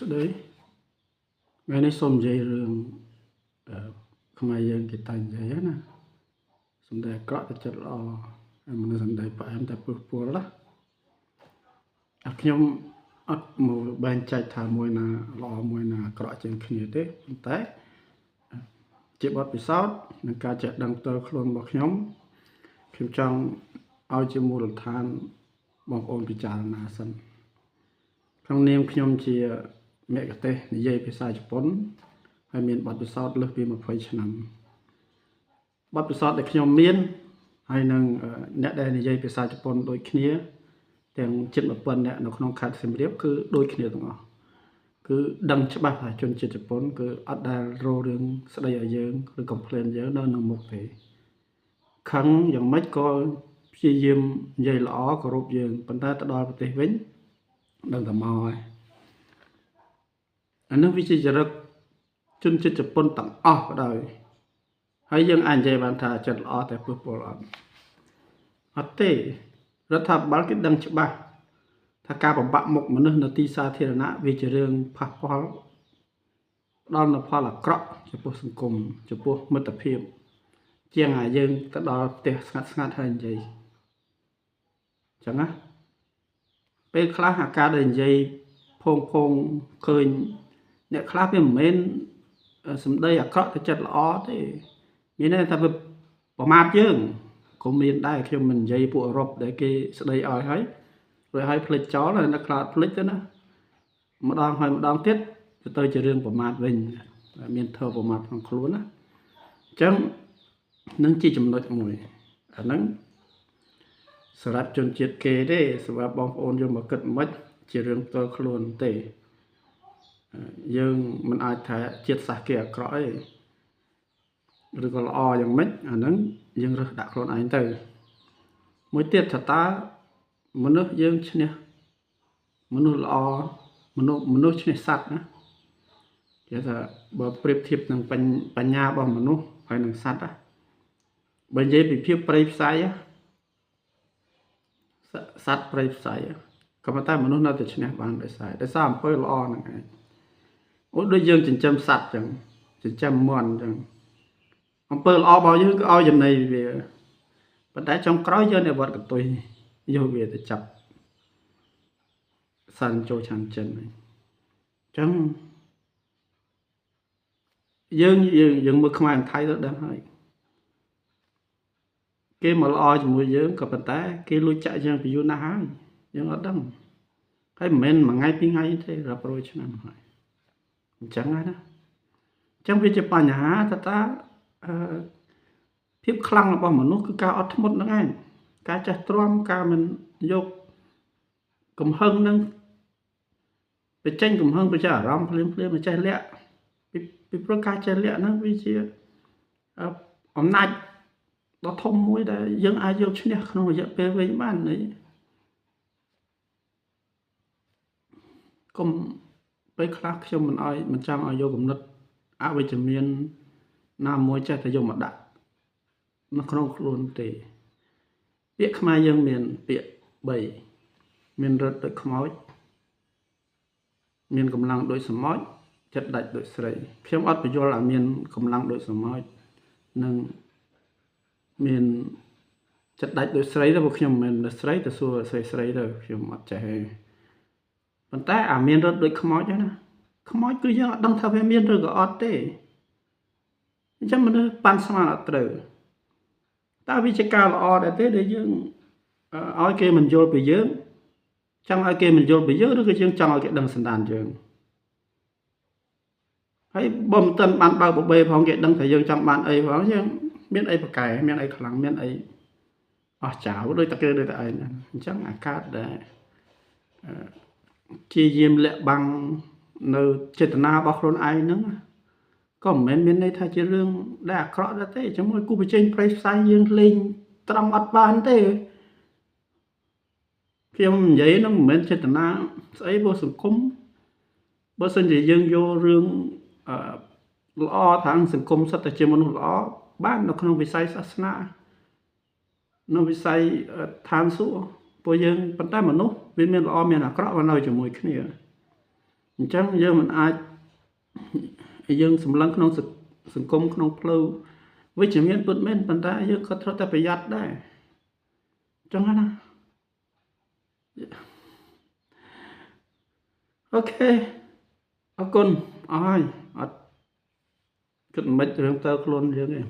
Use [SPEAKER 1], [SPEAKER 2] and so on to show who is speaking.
[SPEAKER 1] ស្ដីថ្ងៃនេះសូមនិយាយរឿងខ្មែរយើងគេតែនិយាយណាសំដីអាក្រក់តែចិត្តល្អហើយមនុស្សសំដីផ្អែមតែពុះពុលណាខ្ញុំអត់មកបែងចែកថាមួយណាល្អមួយណាអាក្រក់ជាងគ្នាទេប៉ុន្តែជាបទពិសោធន៍និងការចេះដឹងផ្ទាល់ខ្លួនរបស់ខ្ញុំចង់ឲ្យជាមូលដ្ឋានបងប្អូនពិចារណាសិនក្នុងនាមខ្ញុំជាមគ្គុទ្ទេសក៍និយាយភាសាជប៉ុនហើយមានបទពិសោធន៍លើសពី20ឆ្នាំបទពិសោធន៍ដែលខ្ញុំមានហើយនឹងអ្នកដែលនិយាយភាសាជប៉ុនដូចគ្នាទាំងជិត1000នាក់នៅក្នុងខេត្តសៀមរាបគឺដូចគ្នាទាំងអស់គឺដឹងច្បាស់ថាជនជាតិជប៉ុនគឺអត់ដែលរករឿងស្ដីឲ្យយើងឬ complain យើងនៅនឹងមុខទេខឹងយ៉ាងម៉េចក៏ព្យាយាមនិយាយល្អគោរពយើងប៉ុន្តែទៅដល់ប្រទេសវិញដឹងតែមកហើយអានោះវាជាចរិតជនជាតិជប៉ុនទាំងអស់ក៏ដោយហើយយើងអាចនិយាយបានថាចិត្តល្អតែពុះពុលអត់ទេរដ្ឋាភិបាលគេដឹងច្បាស់ថាការបំបាក់មុខមនុស្សនៅទីសាធារណៈវាជារឿងប៉ះពាល់ដល់នូវផលអាក្រក់ចំពោះសង្គមចំពោះមិត្តភាពជាងយើងទៅដល់ផ្ទះស្ងាត់ហើយនិយាយអញ្ចឹងណាពេលខ្លះអាការដែលនិយាយផងឃើញអ្នកខ្លះវាមិនមែនសម្ដីអាក្រក់ទៅចិត្តល្អទេមានន័យថាវាប្រមាថយើងក៏មានដែរខ្ញុំមិននិយាយពួកអឺរ៉ុបដែលគេស្ដីឲ្យហើយរួចឲ្យផ្លេចចោលហើយអ្នកខ្លះផ្លេចទៅណាម្ដងហើយម្ដងទៀតទៅជារឿងប្រមាថវិញមានធ្វើប្រមាថក្នុងខ្លួនណាអញ្ចឹងនឹងជាចំណុចមួយអាហ្នឹងសម្រាប់ជនជាតិគេទេសម្រាប់បងប្អូនយកមកគិតមិនជារឿងផ្ទាល់ខ្លួនទេយើងមិនអាចថាជាតិសាសន៍គេអាក្រក់ទេឬក៏ល្អយ៉ាងម៉េចអាហ្នឹងយើងរើសដាក់ខ្លួនឯងទៅមួយទៀតថាតើមនុស្សយើងឈ្នះមនុស្សល្អមនុស្សឈ្នះសត្វណាគេថាបើប្រៀបធៀបនឹងបញ្ញារបស់មនុស្សហើយនឹងសត្វណាបើនិយាយពីភាពប្រៃផ្សៃសត្វប្រៃផ្សៃក៏ប៉ុន្តែមនុស្សនៅតែឈ្នះបានដោយសារអំពើល្អហ្នឹងឯងអូដូចយើងចិញ្ចឹមសត្វចឹងចិញ្ចឹមមាន់ចឹងអំពើល្អរបស់យើងគឺឲ្យចំណីវាប៉ុន្តែចុងក្រោយយើងនៅវត្តកតុយយកវាទៅចាប់សាន់ចូលឆាន់ចិនអញ្ចឹងយើងមើលខ្មែរថៃទៅដឹងហើយគេមកល្អជាមួយយើងក៏ប៉ុន្តែគេលួចចាក់យើងពីយូរណាស់ហើយយើងអត់ដឹងហើយមិនមែនមួយថ្ងៃពីរថ្ងៃទេរាប់រយឆ្នាំហើយអញ្ចឹងហើយណាអញ្ចឹងវាជាបញ្ហាថាភាពខ្លាំងរបស់មនុស្សគឺការអត់ធ្មត់ហ្នឹងឯងការចេះទ្រាំការមិនយកកំហឹងហ្នឹងបញ្ចេញកំហឹងបញ្ចេញអារម្មណ៍ភ្លាមមិនចេះលាក់ពីព្រោះការចេះលាក់ហ្នឹងវាជាអំណាចដ៏ធំមួយដែលយើងអាចយកឈ្នះក្នុងរយៈពេលវែងបាននេះកុំពេលខ្លះខ្ញុំមិនចង់ឲ្យយកគំនិតអវិជ្ជមានណាមួយចេះតែយកមកដាក់នៅក្នុងខ្លួនទេពាក្យខ្មែរយើងមានពាក្យ3មានរត់ដូចខ្មោចមានកម្លាំងដូចសមុទ្រចិត្តដាច់ដូចស្រីខ្ញុំអត់បញ្យល់ឲ្យមានកម្លាំងដូចសមុទ្រនិងមានចិត្តដាច់ដូចស្រីទៅព្រោះខ្ញុំមិនមែនស្រីទៅសួរស្រីទៅខ្ញុំអត់ចេះទេប៉ុន្តែមានរត់ដូចខ្មោចហ្នឹងណាខ្មោចគឺយើងអត់ដឹងថាវាមានឬក៏អត់ទេអញ្ចឹងមនុស្សប៉ាន់ស្មានអត់ត្រូវតើវាជាការល្អដែរទេដែលយើងឲ្យគេមិនយល់ពីយើងចង់ឲ្យគេមិនយល់ពីយើងឬក៏យើងចង់ឲ្យគេដឹងសន្តានយើងហើយបើមិនទាន់បានបើកបបេផងគេដឹងថាយើងចង់បានអីផងយើងមានអីប្រកែមានអីខ្លាំងមានអីអស់ចោលដូចតែគេដូចតែឯងអញ្ចឹងអាកាសដែលជាយាមលាក់បាំងនៅចេតនារបស់ខ្លួនឯងហ្នឹងក៏មិនមែនមានន័យថាជារឿងដែលអាក្រក់ដែរទេជាមួយគូប្រជែងប្រៃផ្សាយយើងលេងត្រង់អត់បានទេខ្ញុំនិយាយហ្នឹងមិនមែនចេតនាស្អីព្រោះសង្គមបើសិនជាយើងយករឿងល្អថាសង្គមសិតតែជាមនុស្សល្អបាននៅក្នុងវិស័យសាសនានៅវិស័យឋានសួគ៌ពួកយើងប៉ុន្តែមនុស្សវាមានល្អមានអាក្រក់នៅជាមួយគ្នាអ អញ្ចឹងយើងមិនអាចយើងសម្លឹងក្នុងសង្គមក្នុងផ្លូវវិជ្ជមានពិតមែនប៉ុន្តែយើងក៏ត្រូវតែប្រយ័ត្នដែរអញ្ចឹងណាអូខេអរគុណអស់ហើយអត់គិតមិនរឿងតើខ្លួនយើងទេ